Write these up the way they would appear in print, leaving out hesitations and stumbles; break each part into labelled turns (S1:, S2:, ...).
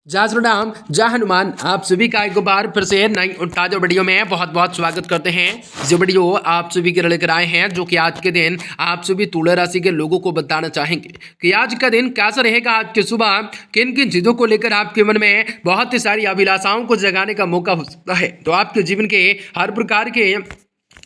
S1: जय श्री राम, जय हनुमान। आप सभी का एक बार फिर से नई और ताजा वीडियो में बहुत बहुत स्वागत करते हैं। जो वीडियो आप सभी के लिए लेकर आए हैं, जो कि आज के दिन आप सभी तुला राशि के लोगों को बताना चाहेंगे कि आज का दिन कैसा रहेगा। आज की सुबह किन किन चीजों को लेकर आपके मन में बहुत ही सारी अभिलाषाओं को जगाने का मौका हो सकता है, तो आपके जीवन के हर प्रकार के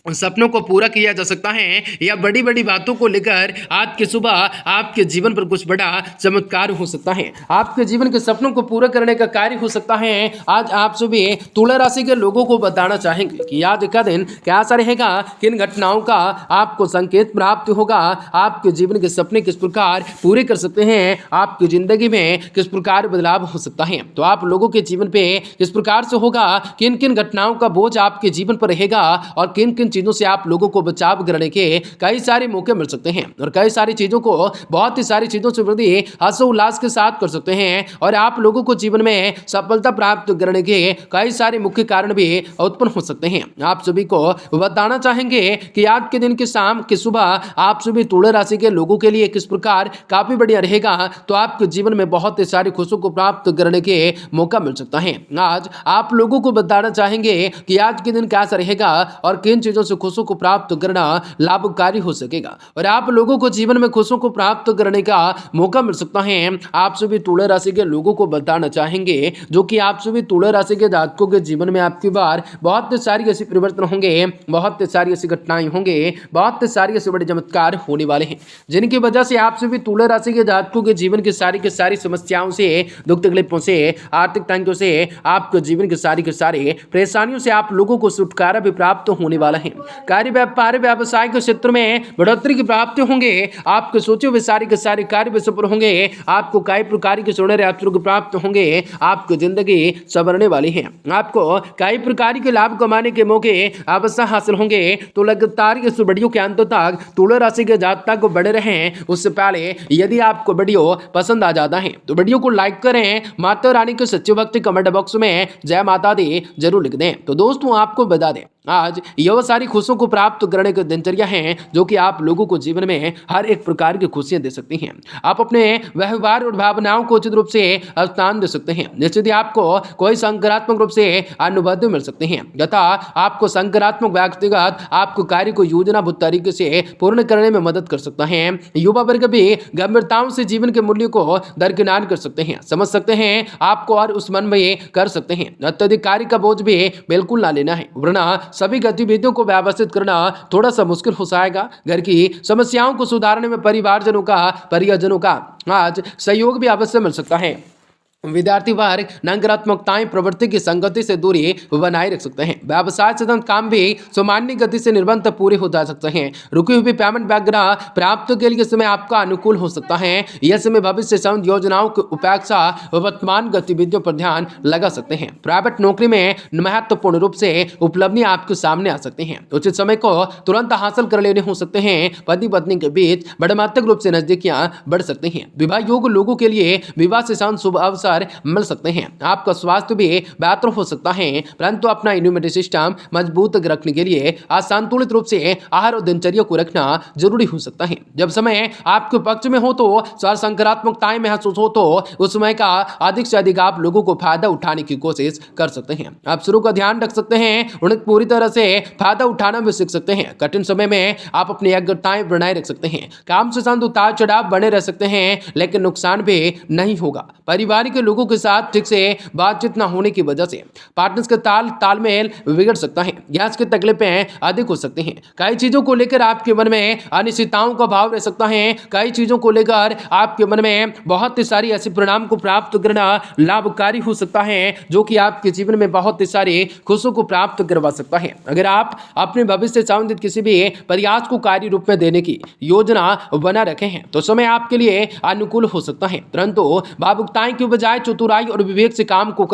S1: सपनों को पूरा किया जा सकता है, या बड़ी बड़ी बातों को लेकर आज की सुबह आपके जीवन पर कुछ बड़ा चमत्कार हो सकता है। आपके जीवन के सपनों को पूरा करने का कार्य हो सकता है। आज आप सभी तुला राशि के लोगों को बताना चाहेंगे कि आज का दिन कैसा रहेगा, किन घटनाओं का आपको संकेत प्राप्त होगा, आपके जीवन के सपने किस प्रकार पूरे कर सकते हैं, आपकी जिंदगी में किस प्रकार बदलाव हो सकता है। तो आप लोगों के जीवन पे किस प्रकार से होगा, किन किन घटनाओं का बोझ आपके जीवन पर रहेगा, और किन किन चीजों से आप लोगों को बचाव करने के कई सारे मौके मिल सकते हैं, और कई सारी चीजों को बहुत ही सारी चीजों से वृद्धि हर्षोल्लास के साथ कर सकते हैं, और आप लोगों को जीवन में सफलता प्राप्त करने के कई सारे मुख्य कारण भी उत्पन्न हो सकते हैं। आप सभी को बताना चाहेंगे कि आज के दिन की शाम की सुबह आप सभी तुला राशि के लोगों के लिए किस प्रकार काफी बढ़िया रहेगा, तो आपके जीवन में बहुत ही सारी खुशियों को प्राप्त करने के मौका मिल सकता है। आज आप लोगों को बताना चाहेंगे कि आज के दिन कैसा रहेगा और किन चीजों से खुशियों को प्राप्त करना लाभकारी हो सकेगा, और आप लोगों को जीवन में खुशियों को प्राप्त करने का मौका मिल सकता है। आप सभी तुला राशि के लोगों को बताना चाहेंगे जो कि आप सभी तुला राशि के जातकों के जीवन में आपकी बार बहुत सारी ऐसी परिवर्तन होंगे, बहुत सारी ऐसी घटनाएं होंगे, बहुत सारी ऐसे बड़े चमत्कार होने वाले हैं, जिनकी वजह से आप सभी तुला राशि के जातकों के जीवन की सारी समस्याओं से, दुख तकलीफों से, आर्थिक तंगियों से, आपके जीवन के सारी परेशानियों से आप लोगों को छुटकारा भी प्राप्त होने वाला है। कार्य व्यापार व्यवसाय के क्षेत्र में बढ़ोतरी की प्राप्ति होंगे, आपके सोचे हुए सारे कार्य सफल होंगे, आपको कई प्रकार के सुनहरे अवसर प्राप्त होंगे, आपकी जिंदगी संवरने वाली है, आपको कई प्रकार के लाभ कमाने के मौके अवश्य हासिल होंगे। तो लगातार इस वीडियो के अंत तक तुला राशि के जातक को बने रहें। उससे पहले यदि आपको वीडियो पसंद आ जाता है तो वीडियो को लाइक करें, माता रानी के सच्चे भक्त कमेंट बॉक्स में जय माता दी जरूर लिख दें। तो दोस्तों आपको बता दें, आज यह सारी खुशियों को प्राप्त करने की दिनचर्या है जो कि आप लोगों को जीवन में हर एक प्रकार की खुशियां दे सकती हैं। आप अपने व्यवहार और भावनाओं को उचित रूप से स्थान दे सकते हैं। निश्चित ही आपको कोई सकारात्मक रूप से अनुभव मिल सकते हैं, तथा आपको सकारात्मक व्यक्तिगत आपको कार्य को योजनाबद्ध तरीके से पूर्ण करने में मदद कर सकता है। युवा वर्ग भी गंभीरताओं से जीवन के मूल्य को दरकिनार कर सकते हैं, समझ सकते हैं आपको, और उस मन में कर सकते हैं। अत्यधिक कार्य का बोझ भी बिल्कुल ना लेना है, वरना सभी गतिविधियों को व्यवस्थित करना थोड़ा सा मुश्किल हो जाएगा। घर की समस्याओं को सुधारने में परिजनों का आज सहयोग भी अवश्य मिल सकता है। विद्यार्थी वर्ग नकारात्मकताएं प्रवृत्ति की संगति से दूरी बनाए रख सकते हैं। व्यवसाय से काम भी सामान्य गति से निरंतर पूरे हो जा सकते हैं। रुकी हुई पेमेंट वगैरह प्राप्त के लिए समय आपका अनुकूल हो सकता है। यह समय भविष्य संबंधी योजनाओं की उपेक्षा वर्तमान गतिविधियों पर ध्यान लगा सकते हैं। प्राइवेट नौकरी में महत्वपूर्ण रूप से उपलब्धियां आपके सामने आ सकती हैं। उचित समय को तुरंत हासिल कर लेने हो सकते हैं। पति पत्नी के बीच बड़े मात्रात्मक रूप से नजदीकियां बढ़ सकती हैं। विवाह योग लोगों के लिए विवाह से शुभ अवसर मिल सकते हैं। आपका स्वास्थ्य भी बेहतर हो सकता है, परंतु अपना इम्यूनिटी सिस्टम मजबूत रखने के लिए असंतुलित रूप से आहार और दिनचर्या को रखना जरूरी हो सकता है। जब समय आपके पक्ष में हो तो सकारात्मकताएं महसूस हो तो उस समय का अधिक से अधिक आप लोगों को फायदा उठाने की कोशिश कर सकते हैं। आप शुरू का ध्यान रख सकते हैं, उन्हें पूरी तरह से फायदा उठाना भी सीख सकते हैं। कठिन समय में आप अपनी एकाग्रताएं बनाए रख सकते हैं। काम से संबंधित उतार चढ़ाव बने रह सकते हैं, लेकिन नुकसान भी नहीं होगा। परिवार के लोगों के साथ ठीक से बातचीत न होने की वजह से पार्टनर्स के तालमेल बिगड़ सकता है। गैस की तकलीफें अधिक हो सकती हैं। कई चीजों को लेकर आपके मन में अनिश्चितताओं का भाव रह सकता है। कई चीजों को लेकर आपके मन में बहुत ही सारी ऐसे परिणाम को प्राप्त करना लाभकारी हो सकता है, जो कि आपके जीवन में बहुत ही सारी खुशियों को प्राप्त करवा सकता है। अगर आप अपने भविष्य से संबंधित किसी भी प्रयास को कार्य रूप में देने की योजना बना रखे हैं तो समय आपके लिए अनुकूल हो सकता है, परंतु भावुकताएं की बजाय चतुराई और विवेक से काम को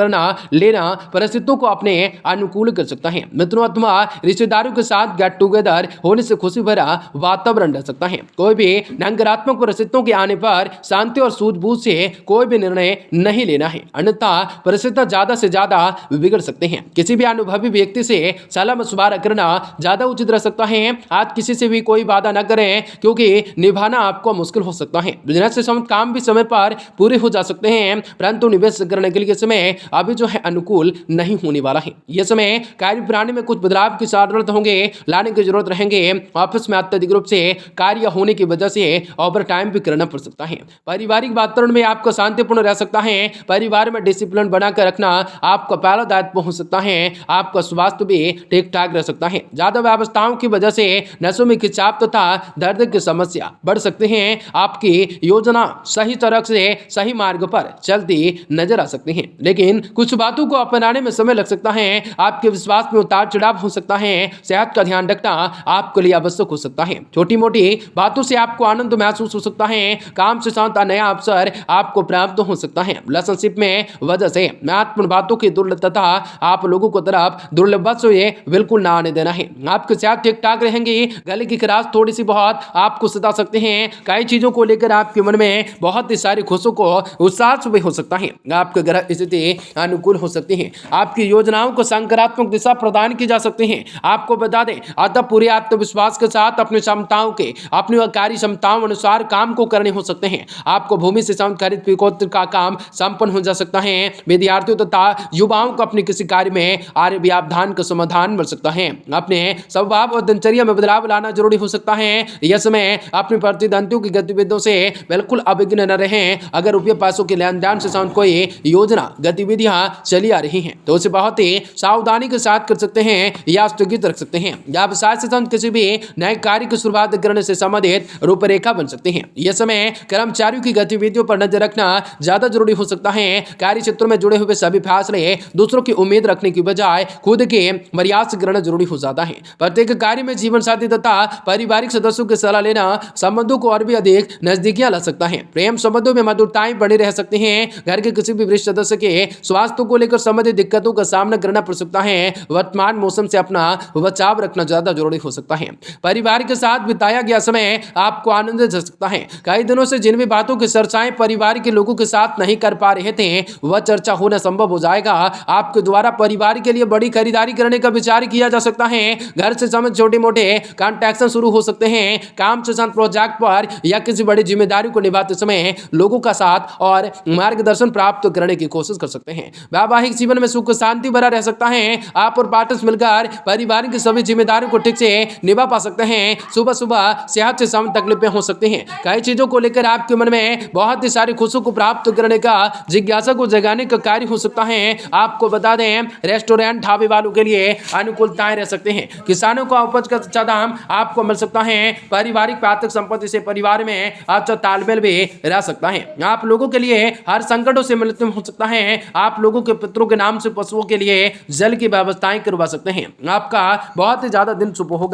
S1: लेना परिस्थितियों को अपने अनुकूल कर सकता है। मित्रों अथवा रिश्तेदारों के साथ गेट टुगेदर होने से खुशी भरा वातावरण रह सकता है। कोई भी नकारात्मक परिस्थितियों के आने पर शांति और सूझबूझ से कोई भी निर्णय नहीं लेना है, अन्यथा परिस्थितियां ज्यादा से ज्यादा बिगड़ सकते हैं। किसी भी अनुभवी व्यक्ति से सलाह मशवरा करना ज्यादा उचित रह सकता है। आज किसी से भी कोई वादा न करें, क्योंकि निभाना आपको मुश्किल हो सकता है। बिजनेस से संबंधित काम भी समय पर पूरे हो जा सकते हैं। परंतु निवेश करने के लिए समय अभी जो है अनुकूल नहीं होने वाला है। यह समय कार्य प्रणाली में कुछ बदलाव की जरूरत होंगे, लाने की जरूरत रहेंगे। ऑफिस में अत्यधिक रूप से कार्य होने की वजह से ओवर टाइम भी करना पड़ सकता है। पारिवारिक वातावरण में आपका शांतिपूर्ण रह सकता है। परिवार में डिसिप्लिन बनाकर रखना आपका पहला दायित्व हो सकता है। आपका स्वास्थ्य भी ठीक ठाक रह सकता है। ज्यादा व्यवस्थाओं की वजह से नसों में खिंचाव तथा दर्द की समस्या बढ़ सकते हैं। आपकी योजना सही तरह से सही मार्ग पर चलती नजर आ सकती है, लेकिन कुछ बातों को अपनाने में समय लग सकता है। आपके विश्वास में उतार चढ़ाव हो सकता है। सेहत का ध्यान रखना आपके लिए आवश्यक हो सकता है। छोटी मोटी बातों से आपको आनंद महसूस हो सकता है। काम से संबंधित नया अवसर आपको प्राप्त हो सकता है। रिलेशनशिप में वजह से महत्वपूर्ण बातों की दुर्लभता आप लोगों को तरफ दुर्लभ से बिल्कुल ना आने देना है। आपके साथ ठीक ठाक रहेंगे। गले की खराश थोड़ी सी बहुत आपको सता सकते हैं। कई चीजों को लेकर आपके मन में बहुत ही सारी खुशियों को उत्साह भी हो सकता है। आपके ग्रह स्थिति अनुकूल हो सकती है। आपकी योजनाओं को सकारात्मक दिशा प्रदान की जा सकती है। आपको बता दें, अतः पूरे आत्मविश्वास के साथ अपनी क्षमताओं के अपनी कार्य क्षमताओं अनुसार काम को करने हो सकते हैं। आपको भूमि से संबंधित विकोत्र का काम संपन्न हो जा सकता है। विद्यार्थियों तथा युवाओं को अपने किसी कार्य में आर्य व्यवधान का समाधान मिल सकता है। अपने स्वभाव और दिनचर्या में बदलाव लाना जरूरी हो सकता है। यह समय अपने प्रतिद्वंदियों की गतिविधियों से बिल्कुल अभिज्ञ न रहें। अगर रुपये पैसों के लेन देन से संबंधित कोई योजना गतिविधियां चली आ रही हैं तो उसे बहुत ही सावधानी के साथ कर सकते हैं या स्थगित रख सकते हैं। व्यवसाय से संबंधित किसी भी नए कार्य की शुरुआत करने से संबंधित रूपरेखा बन सकती है। यह समय कर्मचारियों की गतिविधियों पर नजर रखना ज्यादा जरूरी हो सकता है। कार्य क्षेत्र में जुड़े हुए सभी फैसले दूसरों की उम्मीद रखने की बजाय खुद के प्रयास करना जरूरी हो जाता है। प्रत्येक कार्य में जीवन साथी तथा पारिवारिक सदस्यों की सलाह लेना संबंधों को और भी अधिक नजदीकियां ला सकता है। प्रेम संबंधों में मधुरताएं बनी रह सकती हैं। घर के किसी भी वरिष्ठ सदस्य के स्वास्थ्य को लेकर संबंधित दिक्कतों का सामना करना पड़ सकता है। वर्तमान मौसम से अपना बचाव रखना ज्यादा जरूरी हो सकता है। परिवार के साथ बिताया गया समय आपको आनंद दे सकता है। कई दिनों से जिन भी बातों की चर्चाएं परिवार के लोगों के साथ नहीं कर पा रहे थे वह चर्चा होना संभव हो जाएगा। आपके द्वारा परिवार के लिए बड़ी खरीदारी करने का विचार किया जा सकता है। घर से संबंधित छोटे मोटे ट्रांजैक्शन शुरू हो सकते हैं। काम से संबंधित प्रोजेक्ट पर या किसी बड़ी जिम्मेदारी को निभाते समय लोगों का साथ और मार्गदर्शन प्राप्त करने की कोशिश कर सकते हैं। वैवाहिक जीवन में सुख शांति भरा रह सकता है। आप और पार्टनर मिलकर परिवार की सभी जिम्मेदारियों को ठीक से निभा पा सकते हैं। सुबह सुबह सेहत से संबंधित तकलीफें हो सकती हैं। कई चीजों को लेकर आपके मन में बहुत ही सारी खुशियों को प्राप्त करने का जिज्ञासा को जगाने का कार्य हो सकता है। आपको बता दें, रेस्टोरेंट ढाबे वालों के लिए अनुकूलताएं रह सकते हैं। किसानों का उपज का अच्छा दाम आपको मिल सकता है। पारिवारिक पैतृक संपत्ति से परिवार में अच्छा तालमेल भी रह सकता है। आप लोगों के लिए हर संकटों से मिलते हो सकता है। आप लोगों के पितरों के नाम से पशुओं के लिए जल की व्यवस्थाएं करवा सकते हैं। आपका बहुत ही ज्यादा दिन शुभ होगा।